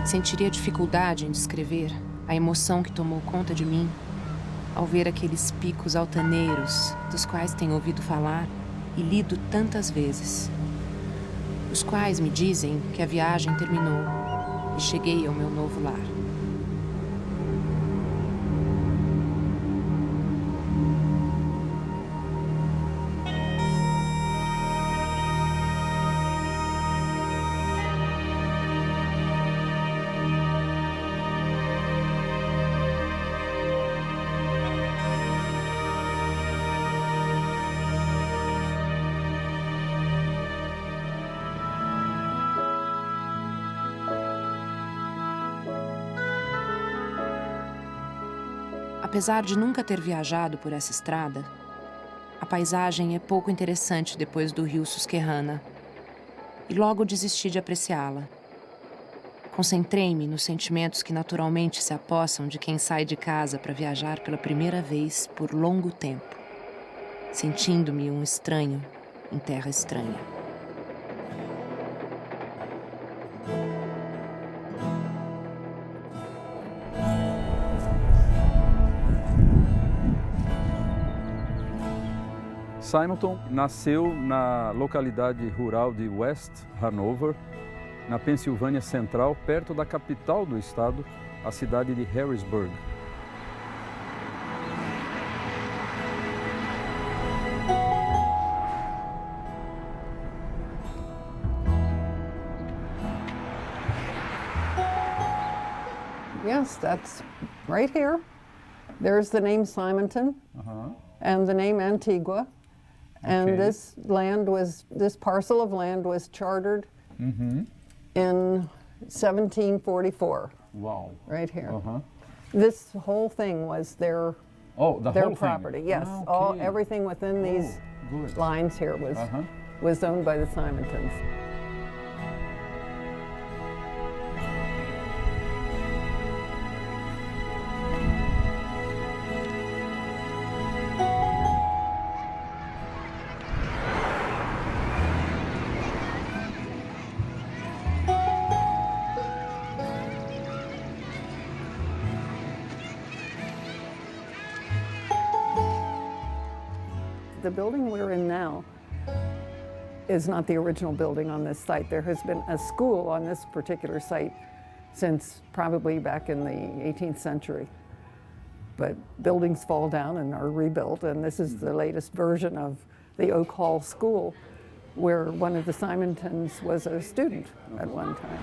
Sentiria dificuldade em descrever a emoção que tomou conta de mim ao ver aqueles picos altaneiros dos quais tenho ouvido falar e lido tantas vezes, os quais me dizem que a viagem terminou e cheguei ao meu novo lar. Apesar de nunca ter viajado por essa estrada, a paisagem é pouco interessante depois do rio Susquehanna, e logo desisti de apreciá-la. Concentrei-me nos sentimentos que naturalmente se apossam de quem sai de casa para viajar pela primeira vez por longo tempo, sentindo-me um estranho em terra estranha. Simonton nasceu na localidade rural de West Hanover, na Pensilvânia Central, perto da capital do estado, a cidade de Harrisburg. Yes, that's right here. There's the name Simonton and the name Antigua. And this parcel of land was chartered in 1744. Wow. Right here. This whole thing was their property. Yes, everything within these lines here was owned by the Simontons. The building we're in now is not the original building on this site. There has been a school on this particular site since probably back in the 18th century. But buildings fall down and are rebuilt, and this is the latest version of the Oak Hall School, where one of the Simontons was a student at one time.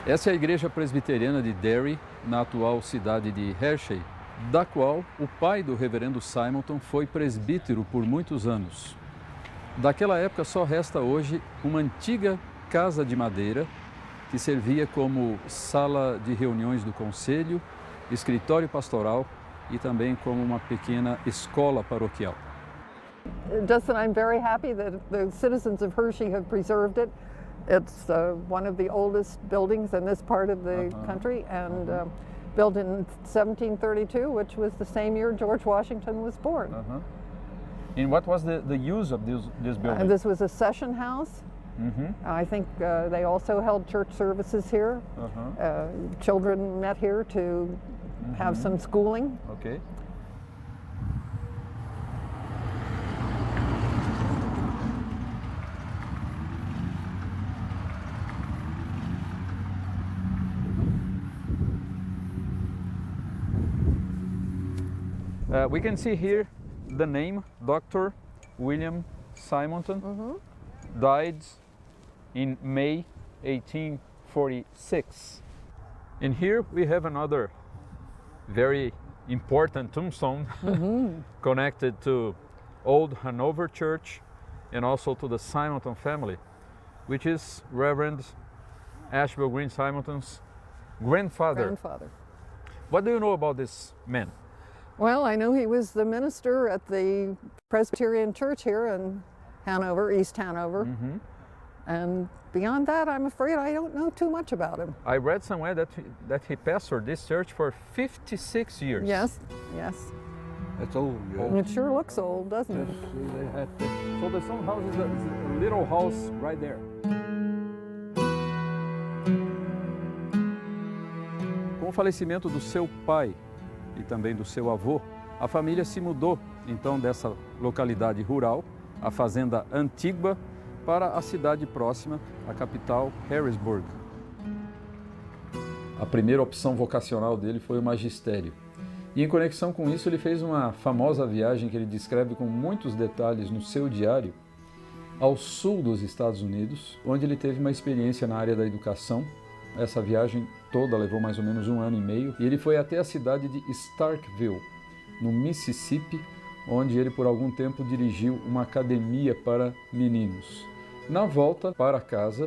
Essa é a igreja presbiteriana de Derry, na atual cidade de Hershey, da qual o pai do reverendo Simonton foi presbítero por muitos anos. Daquela época só resta hoje uma antiga casa de madeira que servia como sala de reuniões do conselho, escritório pastoral e também como uma pequena escola paroquial. Justin, I'm very happy that the citizens of Hershey have preserved it. It's one of the oldest buildings in this part of the country, and built in 1732, which was the same year George Washington was born. And what was the use of this building? This was a session house. I think they also held church services here. Children met here to have some schooling. Okay. We can see here the name Dr. William Simonton, died in May 1846. And here we have another very important tombstone connected to Old Hanover Church and also to the Simonton family, which is Reverend Ashbel Green Simonton's grandfather. What do you know about this man? Well, I know he was the minister at the Presbyterian Church here in Hanover, East Hanover. And beyond that, I'm afraid I don't know too much about him. I read somewhere that he pastored this church for 56 years. Yes, yes. It's old, It sure looks old, doesn't it? So the son house is a little house right there. Com o falecimento do seu pai e também do seu avô, a família se mudou então dessa localidade rural, a fazenda Antigua, para a cidade próxima, a capital Harrisburg. A primeira opção vocacional dele foi o magistério. E em conexão com isso, ele fez uma famosa viagem que ele descreve com muitos detalhes no seu diário, ao sul dos Estados Unidos, onde ele teve uma experiência na área da educação. Essa viagem toda levou mais ou menos 1 ano e meio, e ele foi até a cidade de Starkville, no Mississippi, onde ele por algum tempo dirigiu uma academia para meninos. Na volta para casa,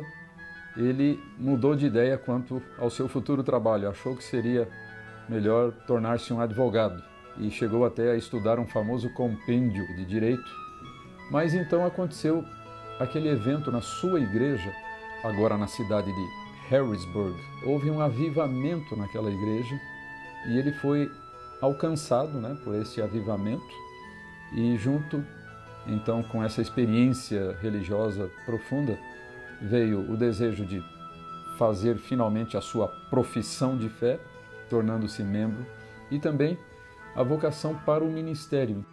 ele mudou de ideia quanto ao seu futuro trabalho, achou que seria melhor tornar-se um advogado e chegou até a estudar um famoso compêndio de direito. Mas então aconteceu aquele evento na sua igreja, agora na cidade de Harrisburg. Houve um avivamento naquela igreja e ele foi alcançado, por esse avivamento e junto então com essa experiência religiosa profunda veio o desejo de fazer finalmente a sua profissão de fé, tornando-se membro, e também a vocação para o ministério.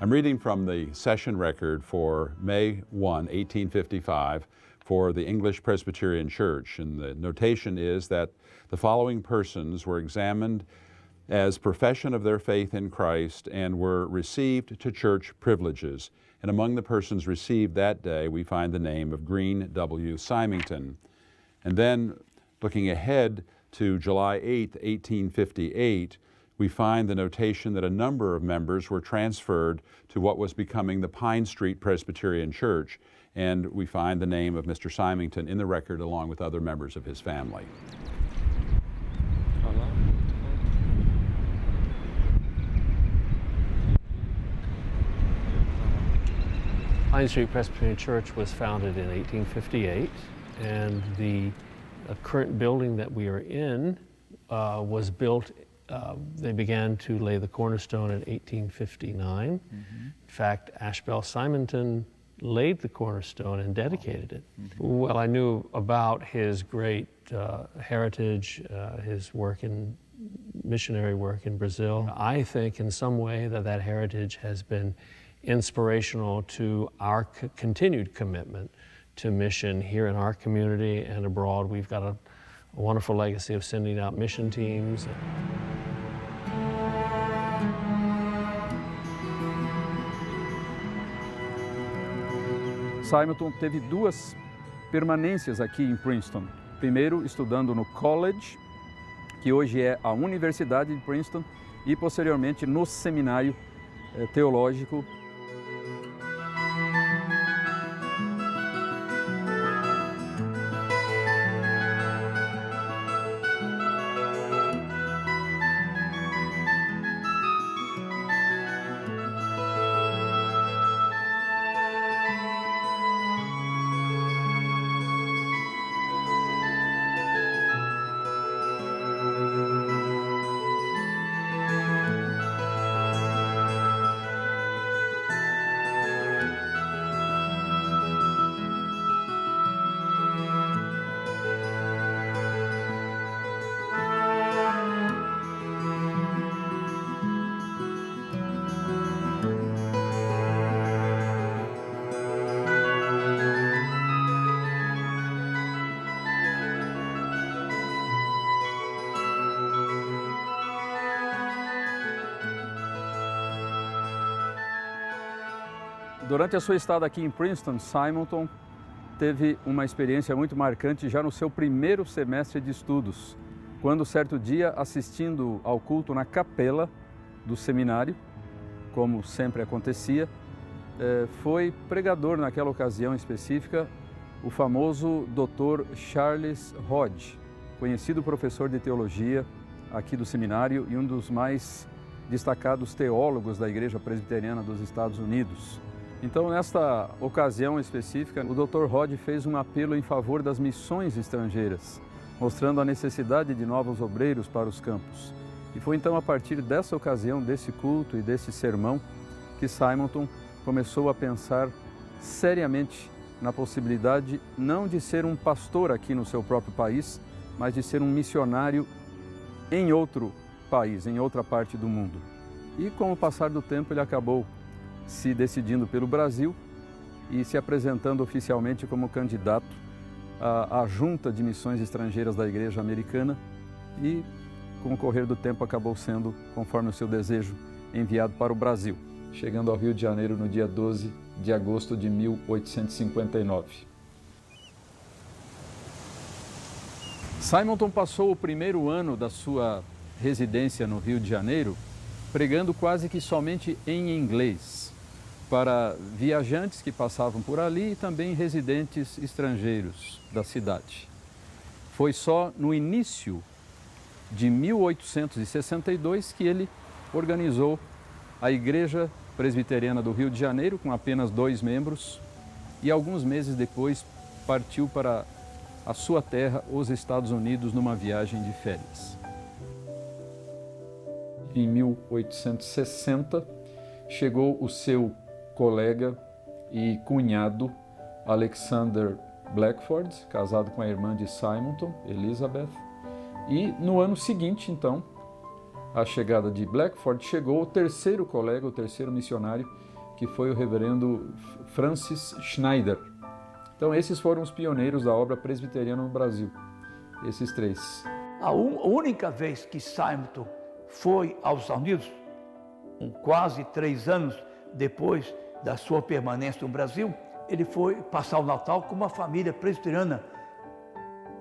I'm reading from the session record for May 1, 1855 for the English Presbyterian Church, and the notation is that the following persons were examined as profession of their faith in Christ and were received to church privileges. And among the persons received that day, we find the name of Green W. Symington. And then, looking ahead to July 8, 1858, we find the notation that a number of members were transferred to what was becoming the Pine Street Presbyterian Church, and we find the name of Mr. Symington in the record along with other members of his family. Pine Street Presbyterian Church was founded in 1858, and the current building that we are in was built, they began to lay the cornerstone in 1859. In fact, Ashbel Symington laid the cornerstone and dedicated it. Well, I knew about his great heritage, his work in missionary work in Brazil. I think in some way that heritage has been inspirational to our continued commitment to mission here in our community and abroad. We've got a wonderful legacy of sending out mission teams. Symington teve 2 permanências aqui em Princeton. Primeiro, estudando no College, que hoje é a Universidade de Princeton, e posteriormente no Seminário Teológico. Durante a sua estada aqui em Princeton, Symington teve uma experiência muito marcante já no seu primeiro semestre de estudos, quando certo dia, assistindo ao culto na capela do seminário, como sempre acontecia, foi pregador naquela ocasião específica o famoso Dr. Charles Hodge, conhecido professor de teologia aqui do seminário e um dos mais destacados teólogos da Igreja Presbiteriana dos Estados Unidos. Então, nesta ocasião específica, o Dr. Hodge fez um apelo em favor das missões estrangeiras, mostrando a necessidade de novos obreiros para os campos. E foi então a partir dessa ocasião, desse culto e desse sermão, que Simonton começou a pensar seriamente na possibilidade não de ser um pastor aqui no seu próprio país, mas de ser um missionário em outro país, em outra parte do mundo. E com o passar do tempo ele acabou se decidindo pelo Brasil e se apresentando oficialmente como candidato à Junta de Missões Estrangeiras da Igreja Americana e, com o correr do tempo, acabou sendo, conforme o seu desejo, enviado para o Brasil, chegando ao Rio de Janeiro no dia 12 de agosto de 1859. Simonton passou o primeiro ano da sua residência no Rio de Janeiro pregando quase que somente em inglês para viajantes que passavam por ali e também residentes estrangeiros da cidade. Foi só no início de 1862 que ele organizou a Igreja Presbiteriana do Rio de Janeiro, com apenas 2 membros, e alguns meses depois partiu para a sua terra, os Estados Unidos, numa viagem de férias. Em 1860, chegou o seu colega e cunhado Alexander Blackford, casado com a irmã de Simonton, Elizabeth, e no ano seguinte, então, à chegada de Blackford, chegou o terceiro colega, o terceiro missionário, que foi o reverendo Francis Schneider. Então, esses foram os pioneiros da obra presbiteriana no Brasil, esses 3. A única vez que Simonton foi aos Estados Unidos, quase 3 anos depois da sua permanência no Brasil, ele foi passar o Natal com uma família presbiteriana.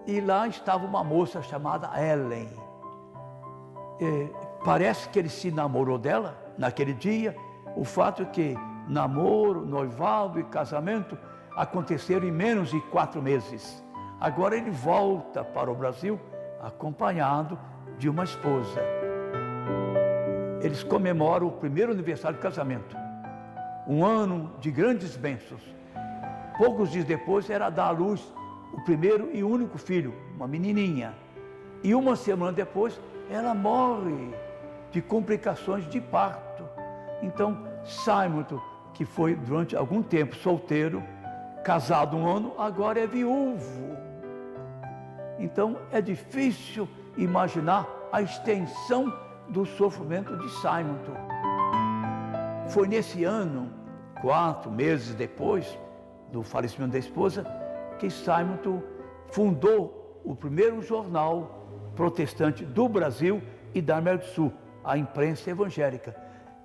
E lá estava uma moça chamada Ellen. Parece que ele se namorou dela naquele dia. O fato é que namoro, noivado e casamento aconteceram em menos de 4 meses. Agora ele volta para o Brasil acompanhado de uma esposa. Eles comemoram o primeiro aniversário de casamento. Um ano de grandes bênçãos. Poucos dias depois era dar à luz o primeiro e único filho, uma menininha. E uma semana depois ela morre de complicações de parto. Então Simonton, que foi durante algum tempo solteiro, casado 1 ano, agora é viúvo. Então é difícil imaginar a extensão do sofrimento de Simonton. Foi nesse ano, 4 meses depois do falecimento da esposa, que Simonton fundou o primeiro jornal protestante do Brasil e da América do Sul, a Imprensa Evangélica.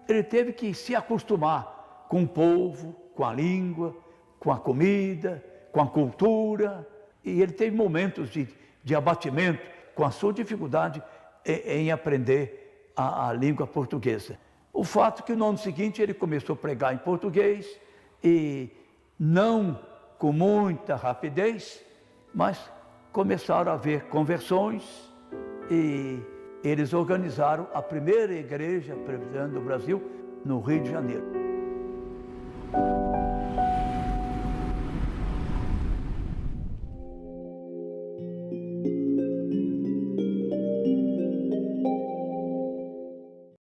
Ele teve que se acostumar com o povo, com a língua, com a comida, com a cultura, e ele teve momentos de abatimento com a sua dificuldade em aprender a língua portuguesa. O fato é que no ano seguinte ele começou a pregar em português e não com muita rapidez, mas começaram a haver conversões e eles organizaram a primeira igreja presbiteriana do Brasil no Rio de Janeiro.